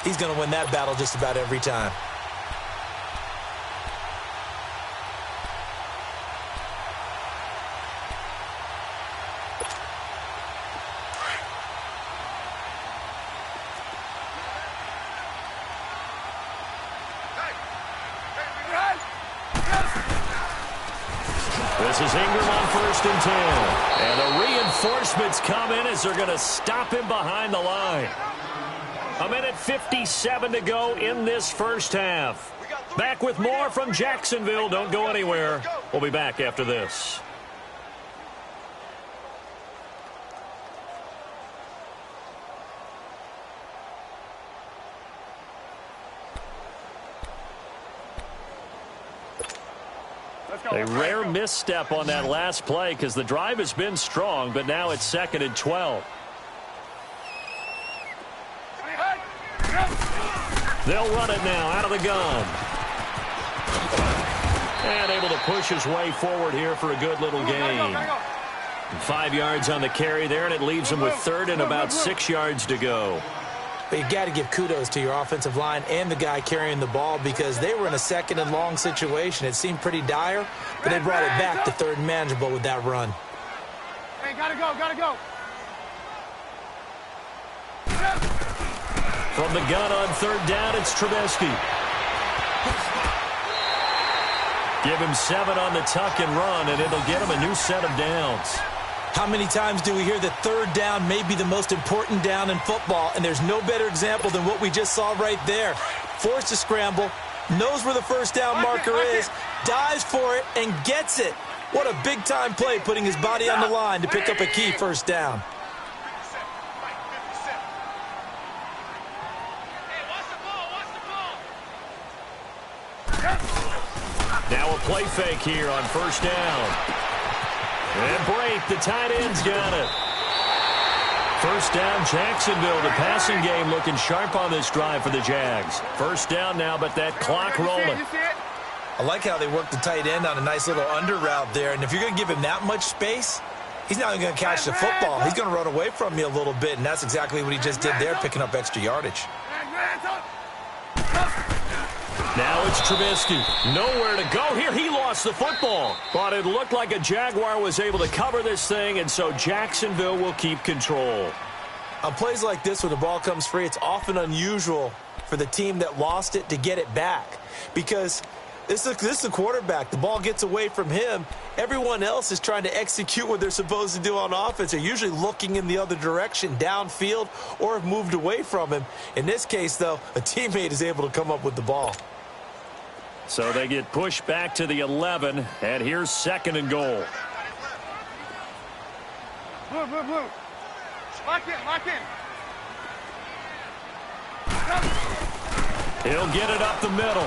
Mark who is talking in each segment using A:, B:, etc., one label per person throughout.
A: he's going to win that battle just about every time.
B: This is Ingram on 1st and 10. And the reinforcements come in as they're going to stop him behind the line. 1:57 to go in this first half. Back with more from Jacksonville. Don't go anywhere. We'll be back after this. A rare misstep on that last play because the drive has been strong, but now it's 2nd and 12. They'll run it now out of the gun. And able to push his way forward here for a good little gain. 5 yards on the carry there, and it leaves him with 3rd and about 6 yards to go.
A: But you got to give kudos to your offensive line and the guy carrying the ball because they were in a 2nd and long situation. It seemed pretty dire, but they brought it back to 3rd and manageable with that run.
C: Hey, gotta go, gotta go.
B: From the gun on 3rd down, it's Trubisky. Give him 7 on the tuck and run, and it'll get him a new set of downs.
A: How many times do we hear that 3rd down may be the most important down in football, and there's no better example than what we just saw right there. Forced to scramble, knows where the 1st down marker is, dives for it, and gets it. What a big-time play putting his body on the line to pick up a key 1st down.
B: Now a play fake here on 1st down. And Brate, the tight end's got it. 1st down, Jacksonville. The passing game looking sharp on this drive for the Jags. 1st down now, but that clock rolling.
A: I like how they worked the tight end on a nice little under route there. And if you're going to give him that much space, he's not even going to catch the football. He's going to run away from you a little bit, and that's exactly what he just did there, picking up extra yardage.
B: Now it's Trubisky. Nowhere to go here. He lost the football. But it looked like a Jaguar was able to cover this thing, and so Jacksonville will keep control.
A: On plays like this where the ball comes free, it's often unusual for the team that lost it to get it back. Because this is a quarterback. The ball gets away from him. Everyone else is trying to execute what they're supposed to do on offense. They're usually looking in the other direction, downfield, or have moved away from him. In this case, though, a teammate is able to come up with the ball.
B: So they get pushed back to the 11, and here's 2nd and goal.
C: Blue, blue, blue. Lock in, lock in.
B: He'll get it up the middle.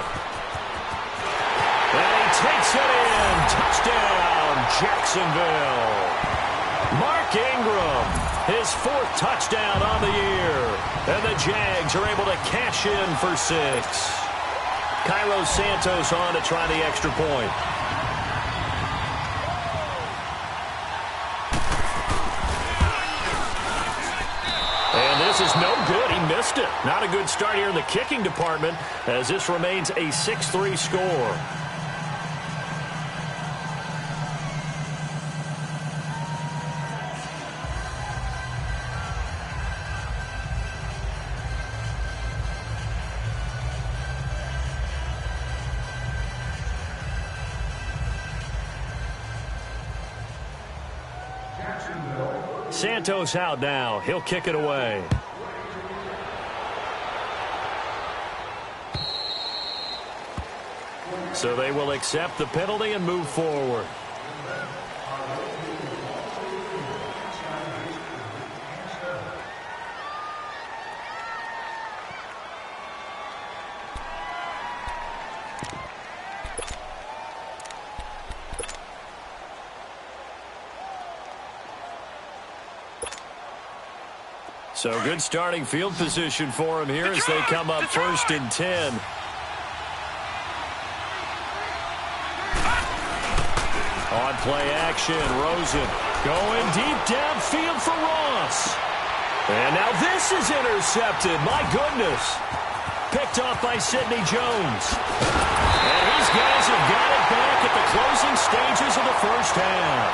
B: And he takes it in. Touchdown, Jacksonville. Mark Ingram, his 4th touchdown on the year. And the Jags are able to cash in for 6. Cairo Santos on to try the extra point. And this is no good. He missed it. Not a good start here in the kicking department as this remains a 6-3 score. Santos out now. He'll kick it away. So they will accept the penalty and move forward. So good starting field position for him here as they come up 1st and 10. On play action, Rosen going deep downfield for Ross. And now this is intercepted. My goodness. Picked off by Sidney Jones. And these guys have got it back at the closing stages of the first half.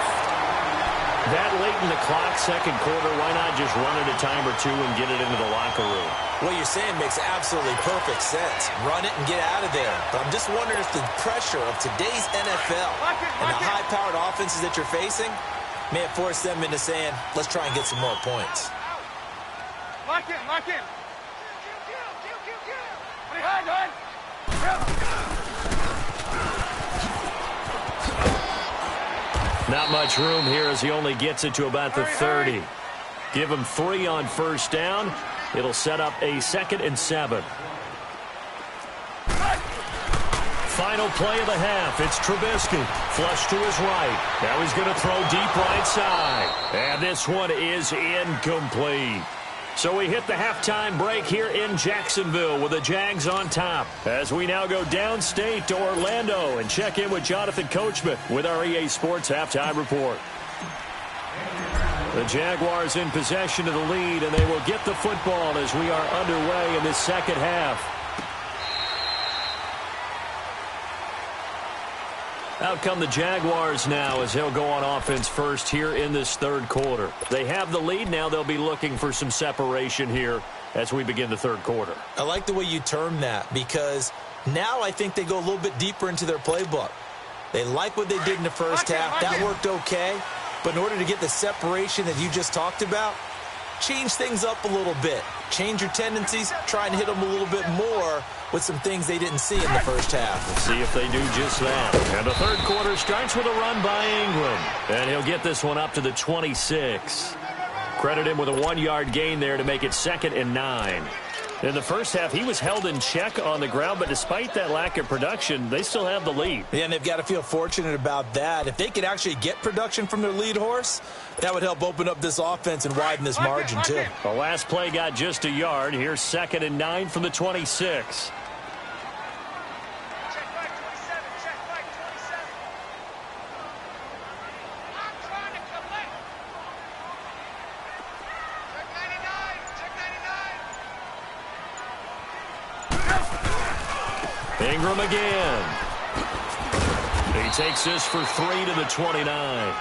B: That late in the clock, second quarter, why not just run it a time or two and get it into the locker room?
A: What you're saying makes absolutely perfect sense. Run it and get out of there. But I'm just wondering if the pressure of today's NFL and the high-powered offenses that you're facing may have forced them into saying, let's try and get some more points.
C: Lock in, lock in.
B: Not much room here as he only gets it to about the 30. Give him 3 on first down. It'll set up a 2nd and 7. Final play of the half. It's Trubisky. Flush to his right. Now he's going to throw deep right side. And this one is incomplete. So we hit the halftime break here in Jacksonville with the Jags on top. As we now go downstate to Orlando and check in with Jonathan Coachman with our EA Sports Halftime Report. The Jaguars in possession of the lead, and they will get the football as we are underway in this second half. Out come the Jaguars now as they'll go on offense first here in this third quarter. They have the lead. Now they'll be looking for some separation here as we begin the third quarter.
A: I like the way you term that because now I think they go a little bit deeper into their playbook. They like what they did in the first half. That worked okay. But in order to get the separation that you just talked about, change things up a little bit. Change your tendencies. Try and hit them a little bit more with some things they didn't see in the first half.
B: Let's see if they do just that. And the third quarter starts with a run by Ingram. And he'll get this one up to the 26. Credit him with a 1-yard gain there to make it 2nd and 9. In the first half, he was held in check on the ground, but despite that lack of production, they still have the lead.
A: Yeah, and they've got to feel fortunate about that. If they could actually get production from their lead horse, that would help open up this offense and widen this margin, too.
B: The last play got just a yard. Here's 2nd and 9 from the 26. Ingram again. He takes this for 3 to the 29.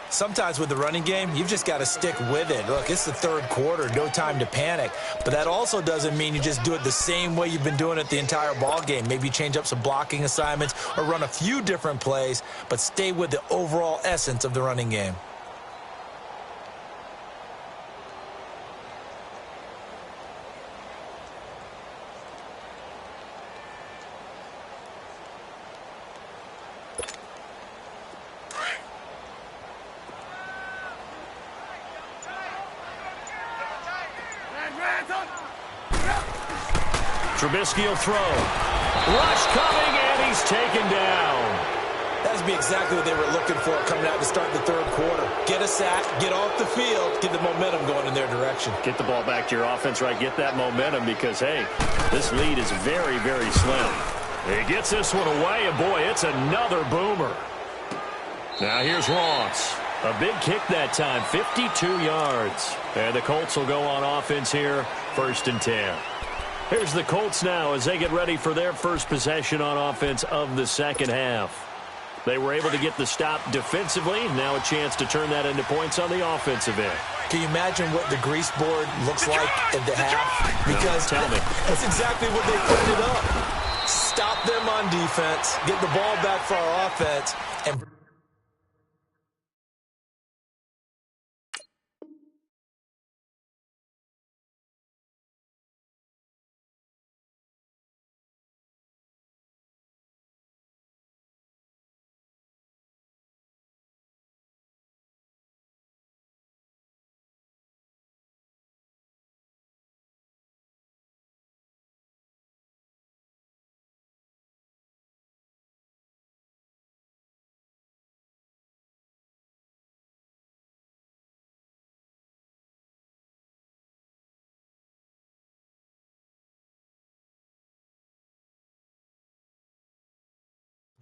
A: Sometimes with the running game, you've just got to stick with it. Look, it's the third quarter, no time to panic. But that also doesn't mean you just do it the same way you've been doing it the entire ball game. Maybe change up some blocking assignments or run a few different plays, but stay with the overall essence of the running game.
B: Trubisky will throw. Rush coming, and he's taken down.
A: That would be exactly what they were looking for coming out to start the third quarter. Get a sack, get off the field, get the momentum going in their direction.
B: Get the ball back to your offense, right? Get that momentum because, hey, this lead is very, very slim. He gets this one away, and boy, it's another boomer. Now here's Ross. A big kick that time, 52 yards. And the Colts will go on offense here, 1st and 10. Here's the Colts now as they get ready for their first possession on offense of the second half. They were able to get the stop defensively. Now a chance to turn that into points on the offensive end.
A: Can you imagine what the grease board looks like at the half? Because
B: no, tell me.
A: That's exactly what they printed up. Stop them on defense, get the ball back for our offense, and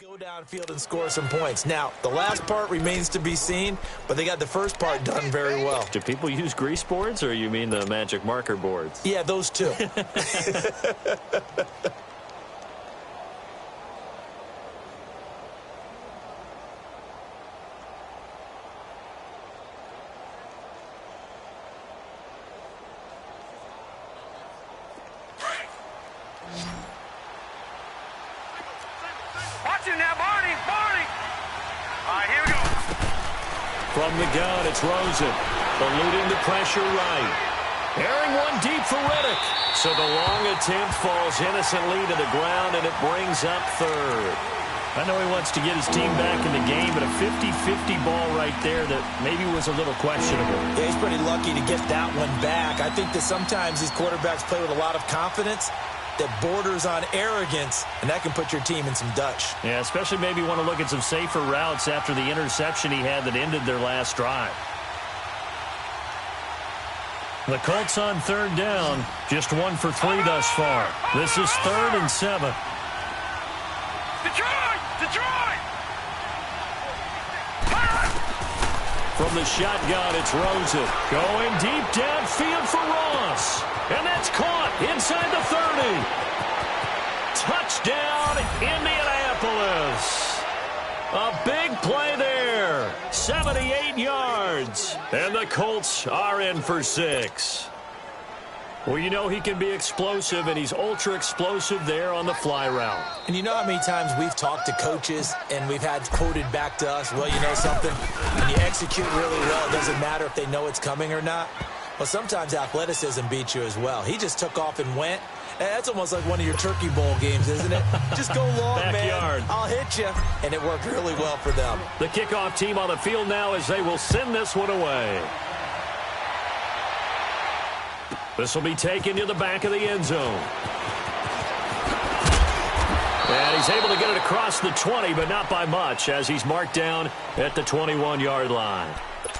A: go downfield and score some points. Now, the last part remains to be seen, but they got the first part done very well.
B: Do people use grease boards, or you mean the magic marker boards?
A: Yeah, those two.
C: Watch it now, Barney. Barney. All right, here we go.
B: From the gun, it's Rosen. Eluding the pressure right. Airing one deep for Riddick. So the long attempt falls innocently to the ground, and it brings up third. I know he wants to get his team back in the game, but a 50-50 ball right there that maybe was a little questionable.
A: Yeah, he's pretty lucky to get that one back. I think that sometimes these quarterbacks play with a lot of confidence that borders on arrogance, and that can put your team in some Dutch.
B: Yeah, especially maybe want to look at some safer routes after the interception he had that ended their last drive. The Colts on third down, just 1 for 3 thus far. This is 3rd and 7.
C: Detroit! Detroit!
B: From the shotgun, it's Rosen. Going deep downfield for Ross. And that's caught inside the 30. Touchdown, Indianapolis. A big play there. 78 yards. And the Colts are in for 6. Well, you know he can be explosive, and he's ultra-explosive there on the fly route.
A: And you know how many times we've talked to coaches and we've had quoted back to us, well, you know something? When you execute really well, it doesn't matter if they know it's coming or not. Well, sometimes athleticism beats you as well. He just took off and went. That's almost like one of your Turkey Bowl games, isn't it? Just go long,
B: Backyard.
A: man. I'll hit you. And it worked really well for them.
B: The kickoff team on the field now as they will send this one away. This will be taken to the back of the end zone. And he's able to get it across the 20, but not by much, as he's marked down at the 21-yard line.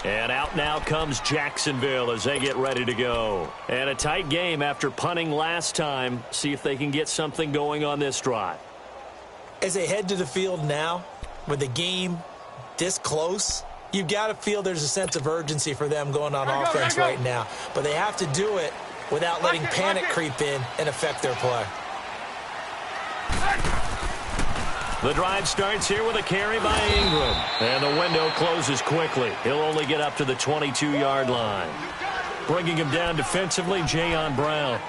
B: And out now comes Jacksonville as they get ready to go. And a tight game after punting last time. See if they can get something going on this drive.
A: As they head to the field now, with the game this close, you've got to feel there's a sense of urgency for them going on offense right now. But they have to do it without letting panic creep in and affect their play.
B: The drive starts here with a carry by Ingram. And the window closes quickly. He'll only get up to the 22-yard line. Bringing him down defensively, Jayon Brown.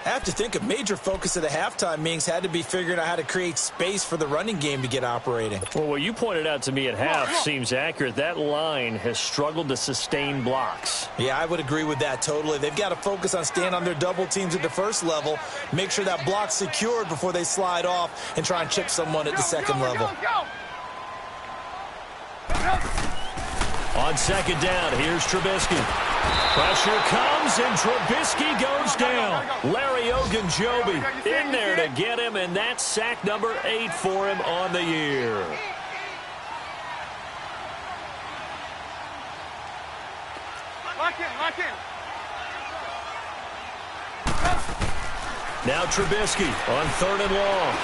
A: I have to think a major focus of the halftime meetings had to be figuring out how to create space for the running game to get operating.
B: Well, what you pointed out to me at half seems accurate. That line has struggled to sustain blocks.
A: Yeah, I would agree with that totally. They've got to focus on staying on their double teams at the first level, make sure that block's secured before they slide off and try and chip someone at the second level.
B: On second down, here's Trubisky. Pressure comes, and Trubisky goes down. Larry Ogunjobi in there to get him, and that's sack number 8 for him on the year.
C: Lock in, lock in.
B: Now Trubisky on 3rd and long.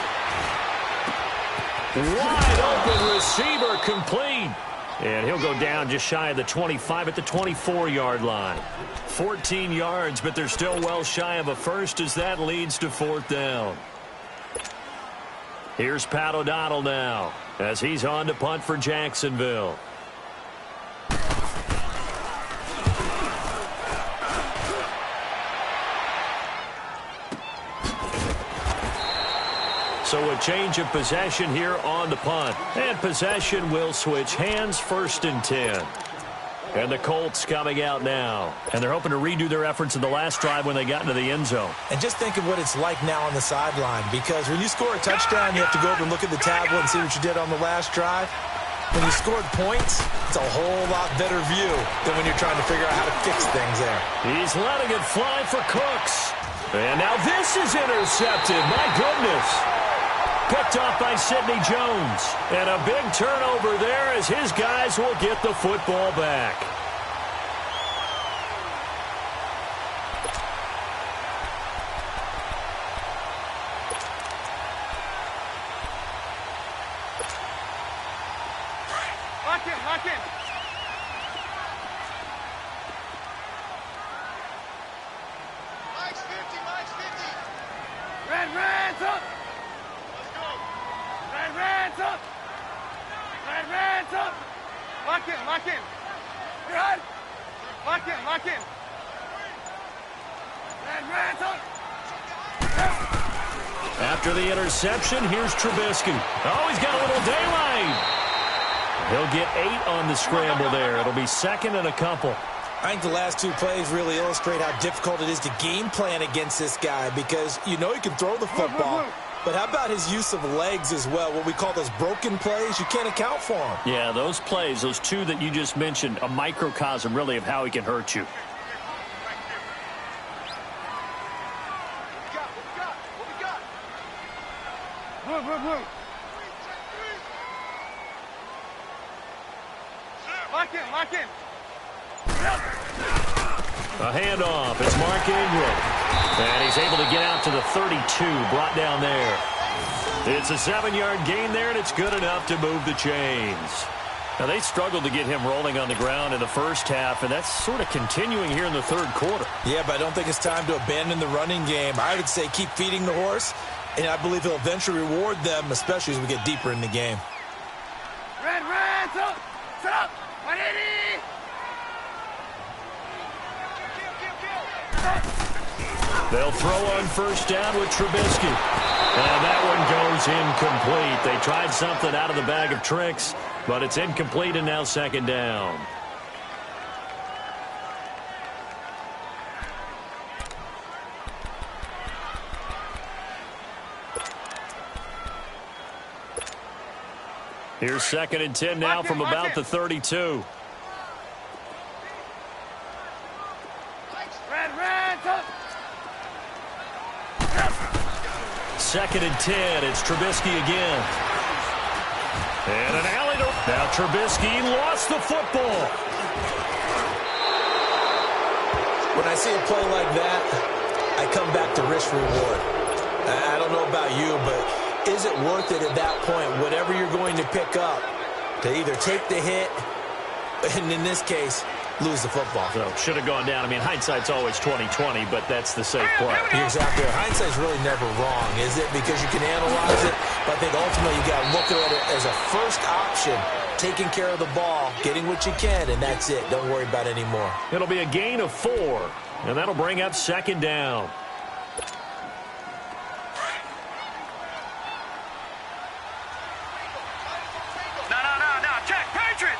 B: Wide open receiver complete. And he'll go down just shy of the 25 at the 24-yard line. 14 yards, but they're still well shy of a first as that leads to 4th down. Here's Pat O'Donnell now as he's on to punt for Jacksonville. So a change of possession here on the punt. And possession will switch hands, 1st and 10. And the Colts coming out now. And they're hoping to redo their efforts in the last drive when they got into the end zone.
A: And just think of what it's like now on the sideline, because when you score a touchdown, you have to go over and look at the tablet and see what you did on the last drive. When you scored points, it's a whole lot better view than when you're trying to figure out how to fix things there.
B: He's letting it fly for Cooks. And now this is intercepted. My goodness. Picked off by Sidney Jones. And a big turnover there as his guys will get the football back.
C: lock in. Mike's 50, Mike's 50. Red's up. Let's go. Red's up. Red's up. Lock in, lock in. You're hot. Lock in, lock in. Red's up.
B: After the interception, here's Trubisky. Oh, he's got a little daylight. He'll get 8 on the scramble there. It'll be second and a couple.
A: I think the last 2 plays really illustrate how difficult it is to game plan against this guy because you know he can throw the football, but how about his use of legs as well, what we call those broken plays? You can't account for them.
B: Yeah, those plays, those 2 that you just mentioned, a microcosm really of how he can hurt you.
C: Blue. Lock in.
B: A handoff. It's Mark Ingram. And he's able to get out to the 32, brought down there. It's a 7-yard gain there, and it's good enough to move the chains. Now, they struggled to get him rolling on the ground in the first half, and that's sort of continuing here in the third quarter.
A: Yeah, but I don't think it's time to abandon the running game. I would say keep feeding the horse, and I believe he'll eventually reward them, especially as we get deeper in the game.
C: Red's up. Set up. 180.
B: They'll throw on first down with Trubisky. And that one goes incomplete. They tried something out of the bag of tricks, but it's incomplete and now second down. Here's second and 10 now from about the 32.
C: Red's up.
B: Second and 10. It's Trubisky again. And an alley to... Now Trubisky lost the football.
A: When I see a play like that, I come back to risk reward. I don't know about you, but is it worth it at that point, whatever you're going to pick up, to either take the hit, and in this case, lose the football?
B: So should have gone down. I mean, hindsight's always 20/20, but that's the safe play.
A: You're exactly right. Hindsight's really never wrong, is it? Because you can analyze it, but I think ultimately you got to look at it as a first option, taking care of the ball, getting what you can, and that's it. Don't worry about it anymore.
B: It'll be a gain of 4, and that'll bring up second down.
C: No. Check. Patriot.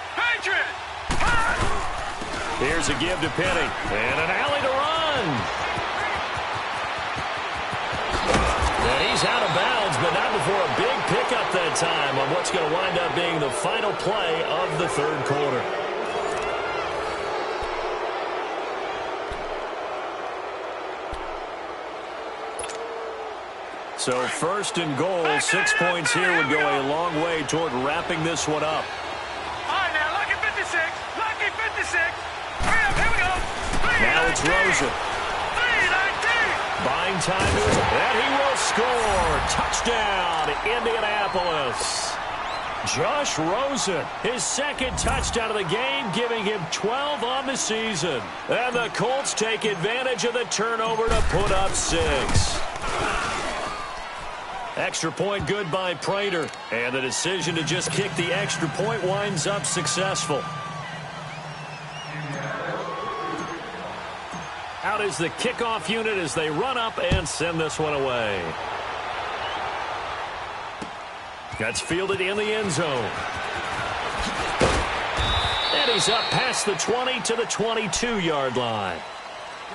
B: Here's a give to Penny. And an alley to run. And he's out of bounds, but not before a big pickup that time on what's going to wind up being the final play of the third quarter. So first and goal, 6 points here would go a long way toward wrapping this one up.
C: All right, now, lucky 56. Lucky 56. Hurry up, here we go.
B: Now it's Rosen.
C: 319.
B: Buying time to his, and he will score. Touchdown, Indianapolis. Josh Rosen, his second touchdown of the game, giving him 12 on the season. And the Colts take advantage of the turnover to put up 6. Extra point good by Prater. And the decision to just kick the extra point winds up successful. Out is the kickoff unit as they run up and send this one away. That's fielded in the end zone. And he's up past the 20 to the 22-yard line.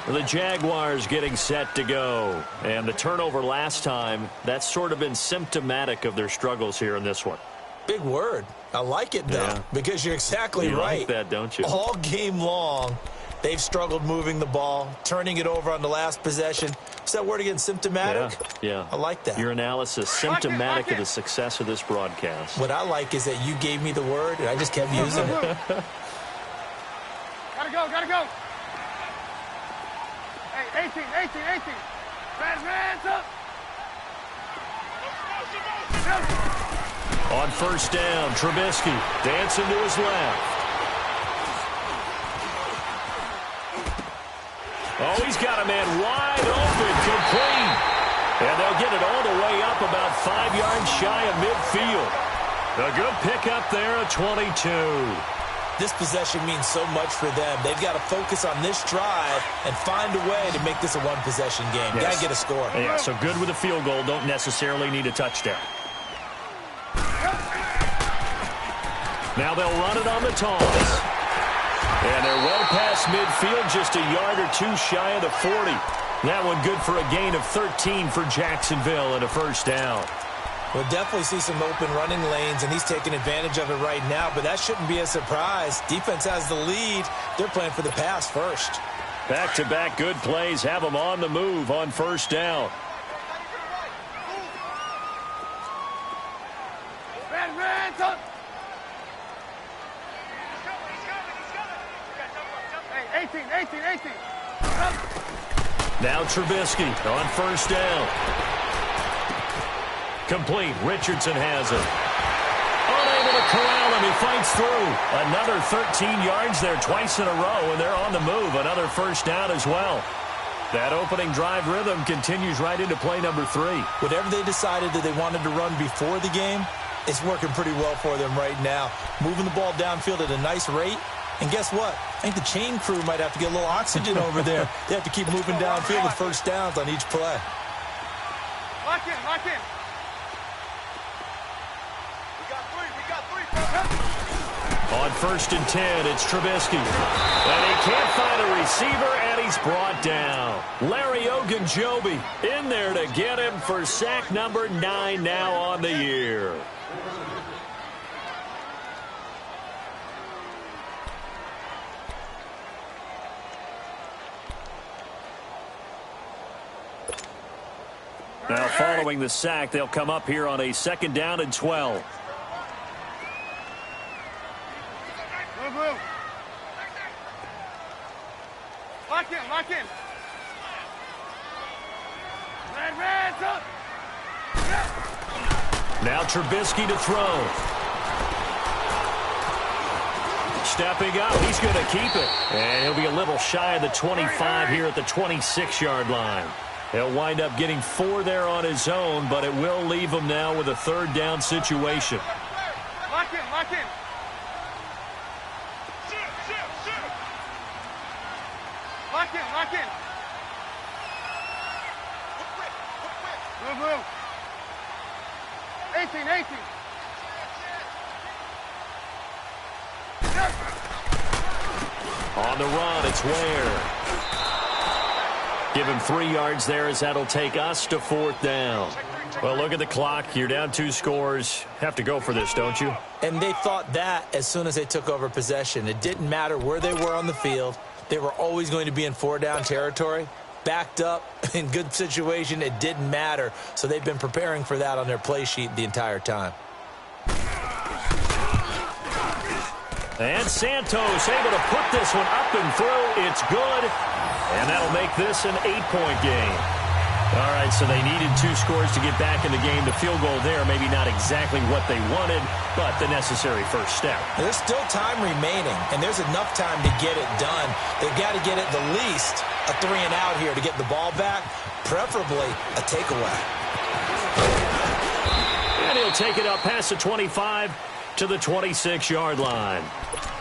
B: The Jaguars getting set to go. And the turnover last time, that's sort of been symptomatic of their struggles here in this one.
A: Big word. I like it, though, because you're exactly right.
B: You like that, don't you?
A: All game long, they've struggled moving the ball, turning it over on the last possession. Is that word again, symptomatic?
B: Yeah.
A: I like that.
B: Your analysis, symptomatic of the success of this broadcast.
A: What I like is that you gave me the word, and I just kept using it.
C: Gotta go. Hey, 18. Red's up.
B: On first down, Trubisky dancing to his left. Oh, he's got a man wide open, complete. And they'll get it all the way up about 5 yards shy of midfield. A good pickup there at 22.
A: This possession means so much for them. They've got to focus on this drive and find a way to make this a one-possession game.
B: Yes.
A: Got to get a score.
B: Yeah, so good with a field goal. Don't necessarily need a touchdown. Now they'll run it on the toss. And they're well past midfield, just a yard or two shy of the 40. That one good for a gain of 13 for Jacksonville and a first down.
A: We'll definitely see some open running lanes, and he's taking advantage of it right now, but that shouldn't be a surprise. Defense has the lead. They're playing for the pass first.
B: Back-to-back good plays have them on the move on first down.
C: Red, up. Hey, 18.
B: Now Trubisky on first down. Complete. Richardson has it. Unable to corral him. He fights through. Another 13 yards there twice in a row, and they're on the move. Another first down as well. That opening drive rhythm continues right into play number 3.
A: Whatever they decided that they wanted to run before the game, it's working pretty well for them right now. Moving the ball downfield at a nice rate. And guess what? I think the chain crew might have to get a little oxygen over there. They have to keep moving downfield with first downs on each play.
C: Lock in.
B: On first and 10, it's Trubisky. And he can't find a receiver, and he's brought down. Larry Ogunjobi in there to get him for sack number 9 now on the year. Now following the sack, they'll come up here on a 2nd down and 12.
C: Move. Lock in. Red, up.
B: Now Trubisky to throw. Stepping up, he's going to keep it. And he'll be a little shy of the 25 here at the 26-yard line. He'll wind up getting 4 there on his own, but it will leave him now with a 3rd down situation.
C: Lock in. Lock in. Move. 18.
B: On the run, it's Ware. Give him 3 yards there as that'll take us to 4th down. Well, look at the clock. You're down 2 scores. Have to go for this, don't you?
A: And they thought that as soon as they took over possession. It didn't matter where they were on the field. They were always going to be in 4-down territory. Backed up, in good situation, it didn't matter. So they've been preparing for that on their play sheet the entire time.
B: And Santos able to put this one up and through. It's good. And that'll make this an 8-point game. All right, so they needed 2 scores to get back in the game. The field goal there, maybe not exactly what they wanted, but the necessary first step.
A: There's still time remaining, and there's enough time to get it done. They've got to get at the least a 3-and-out here to get the ball back, preferably a takeaway.
B: And he'll take it up past the 25 to the 26-yard line.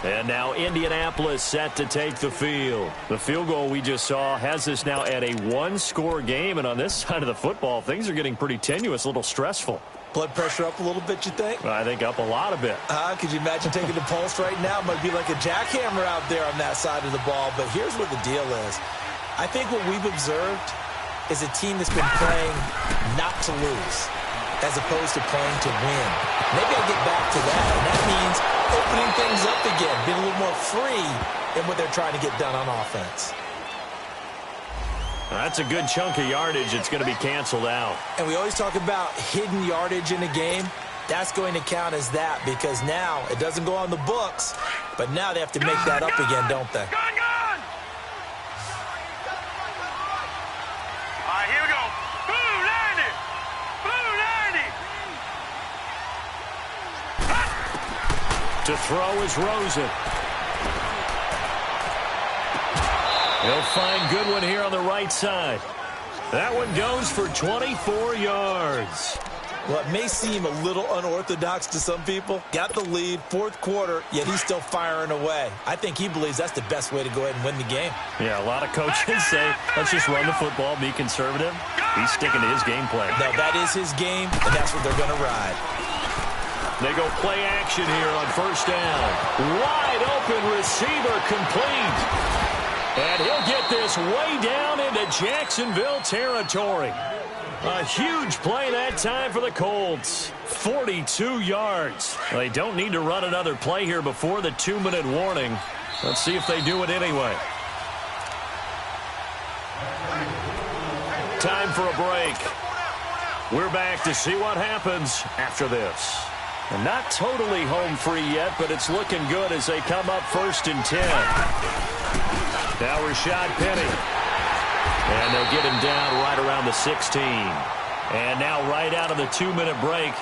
B: And now Indianapolis set to take the field. The field goal we just saw has this now at a 1-score game. And on this side of the football, things are getting pretty tenuous, a little stressful.
A: Blood pressure up a little bit, you think?
B: I think up a lot of it.
A: Could you imagine taking the pulse right now? It might be like a jackhammer out there on that side of the ball. But here's what the deal is. I think what we've observed is a team that's been playing not to lose as opposed to playing to win. Maybe I'll get back to that, and that means opening things up again, being a little more free in what they're trying to get done on offense.
B: That's a good chunk of yardage. It's going to be canceled out.
A: And we always talk about hidden yardage in a game. That's going to count as that because now it doesn't go on the books, but now they have to make that up again, don't they?
C: Gone! All right, here we go. Blue 90.
B: To throw is Rosen. He'll find Goodwin here on the right side. That one goes for 24 yards.
A: Well, it may seem a little unorthodox to some people. Got the lead, fourth quarter, yet he's still firing away. I think he believes that's the best way to go ahead and win the game.
B: Yeah, a lot of coaches say, let's just run the football, be conservative. He's sticking to his game plan.
A: No, that is his game, and that's what they're going to ride.
B: They go play action here on first down. Wide open receiver complete. And he'll get this way down into Jacksonville territory. A huge play that time for the Colts. 42 yards. They don't need to run another play here before the 2-minute warning. Let's see if they do it anyway. Time for a break. We're back to see what happens after this. And not totally home free yet, but it's looking good as they come up 1st and 10. Now Rashad Penny. And they'll get him down right around the 16. And now right out of the 2-minute break,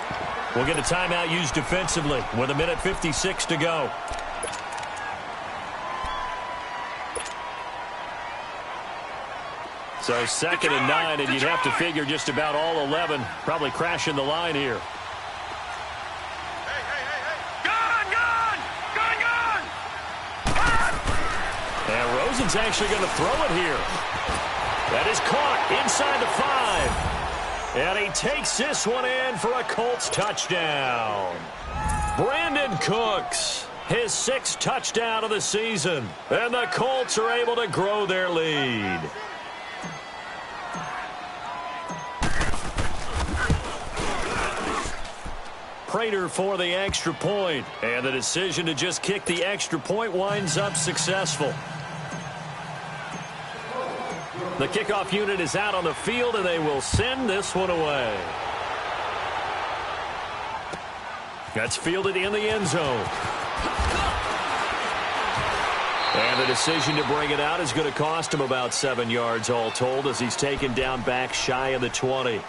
B: we'll get a timeout used defensively with 1:56 to go. So 2nd and 9, and you'd have to figure just about all 11 probably crashing the line here. And Rosen's actually going to throw it here. That is caught inside the 5. And he takes this one in for a Colts touchdown. Brandon Cooks, his 6th touchdown of the season. And the Colts are able to grow their lead. Prater for the extra point. And the decision to just kick the extra point winds up successful. The kickoff unit is out on the field, and they will send this one away. That's fielded in the end zone. And the decision to bring it out is going to cost him about 7 yards all told as he's taken down back shy of the 20.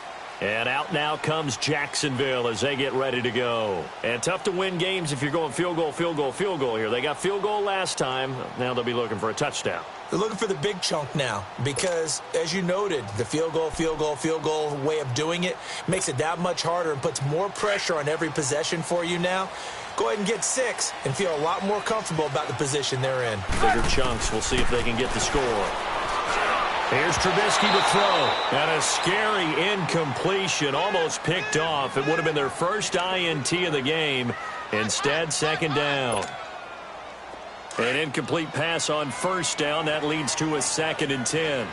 B: And out now comes Jacksonville as they get ready to go. And tough to win games if you're going field goal, field goal, field goal here. They got field goal last time. Now they'll be looking for a touchdown.
A: They're looking for the big chunk now because, as you noted, the field goal way of doing it makes it that much harder and puts more pressure on every possession for you now. Go ahead and get 6 and feel a lot more comfortable about the position they're in.
B: Bigger chunks. We'll see if they can get the score. Here's Trubisky to throw. And a scary incompletion, almost picked off. It would have been their first INT of the game. Instead, 2nd down. An incomplete pass on 1st down. That leads to a 2nd and 10.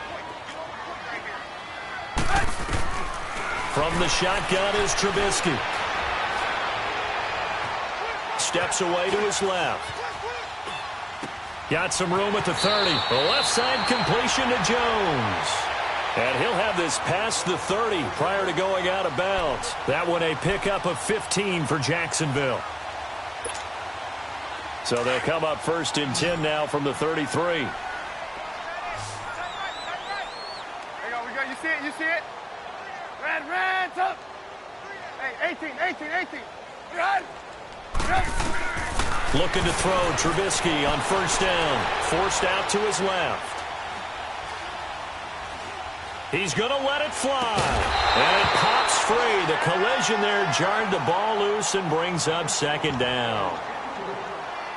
B: From the shotgun is Trubisky. Steps away to his left. Got some room at the 30. The left side completion to Jones. And he'll have this past the 30 prior to going out of bounds. That one a pickup of 15 for Jacksonville. So they'll come up 1st and 10 now from the 33.
C: There you go, we go. You see it? You see it? Red, up. Hey, 18. Run.
B: Looking to throw Trubisky on 1st down. Forced out to his left. He's going to let it fly. And it pops free. The collision there jarred the ball loose and brings up 2nd down.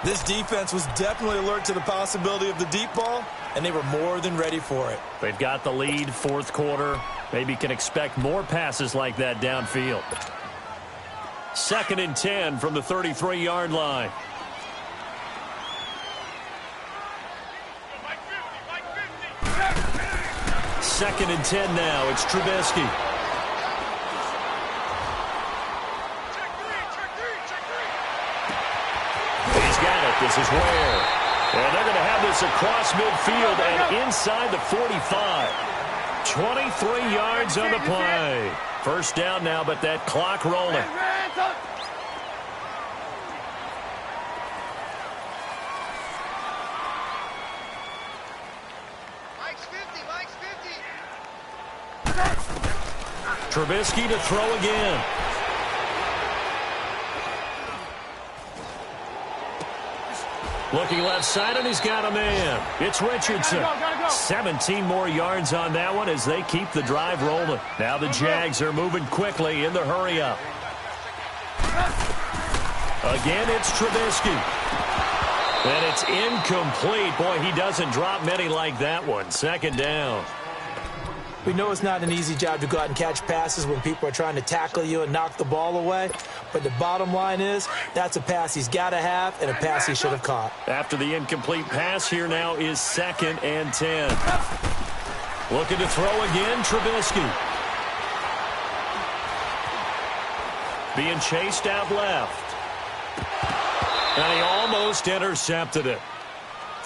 A: This defense was definitely alert to the possibility of the deep ball, and they were more than ready for it.
B: They've got the lead, 4th quarter. Maybe can expect more passes like that downfield. 2nd and 10 from the 33-yard line. Second and 10 now. It's Trubisky. He's got it. This is Ware. And they're going to have this across midfield and inside the 45. 23 yards on the play. 1st down now, but that clock rolling. Trubisky to throw again. Looking left side, and he's got a man. It's Richardson. 17 more yards on that one as they keep the drive rolling. Now the Jags are moving quickly in the hurry-up. Again, it's Trubisky. And it's incomplete. Boy, he doesn't drop many like that one. Second down.
A: We know it's not an easy job to go out and catch passes when people are trying to tackle you and knock the ball away. But the bottom line is, that's a pass he's got to have and a pass he should have caught.
B: After the incomplete pass, here now is 2nd and 10. Looking to throw again, Trubisky. Being chased out left. And he almost intercepted it.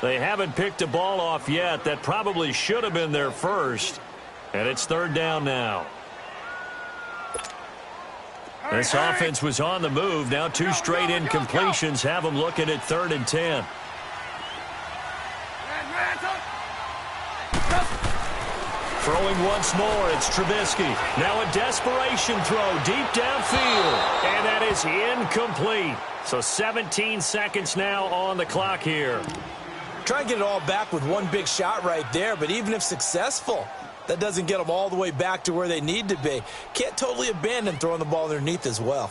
B: They haven't picked a ball off yet. That probably should have been their first. And it's 3rd down now. This offense was on the move. Now 2 straight incompletions have them looking at 3rd and 10. Throwing once more, it's Trubisky. Now a desperation throw deep downfield. And that is incomplete. So 17 seconds now on the clock here.
A: Try and get it all back with one big shot right there, but even if successful, that doesn't get them all the way back to where they need to be. Can't totally abandon throwing the ball underneath as well.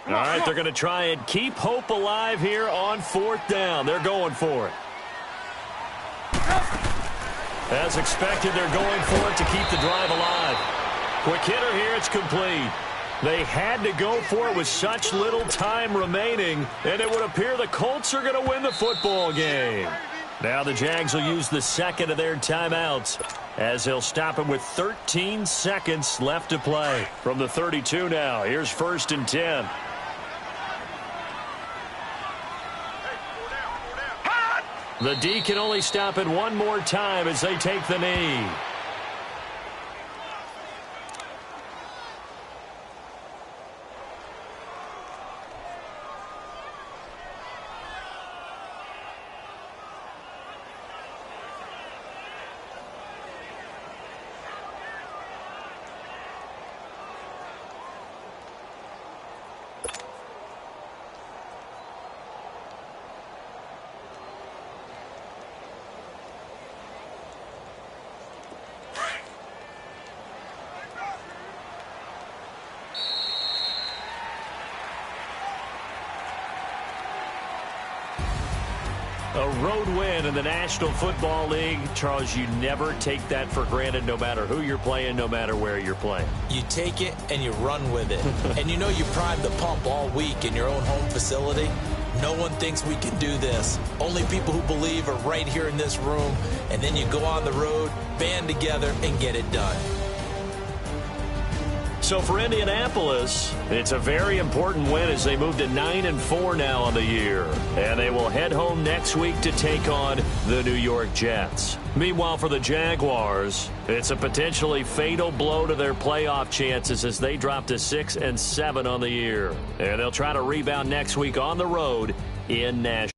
B: All right, they're going to try and keep hope alive here on 4th down. They're going for it. As expected, they're going for it to keep the drive alive. Quick hitter here, it's complete. They had to go for it with such little time remaining, and it would appear the Colts are going to win the football game. Now the Jags will use the 2nd of their timeouts as they'll stop it with 13 seconds left to play. From the 32 now, here's 1st and 10. The D can only stop it one more time as they take the knee. A road win in the National Football League. Charles, you never take that for granted no matter who you're playing, no matter where you're playing.
A: You take it and you run with it. And you know you primed the pump all week in your own home facility. No one thinks we can do this. Only people who believe are right here in this room. And then you go on the road, band together, and get it done.
B: So for Indianapolis, it's a very important win as they move to 9-4 now on the year. And they will head home next week to take on the New York Jets. Meanwhile, for the Jaguars, it's a potentially fatal blow to their playoff chances as they drop to 6-7 on the year. And they'll try to rebound next week on the road in Nashville.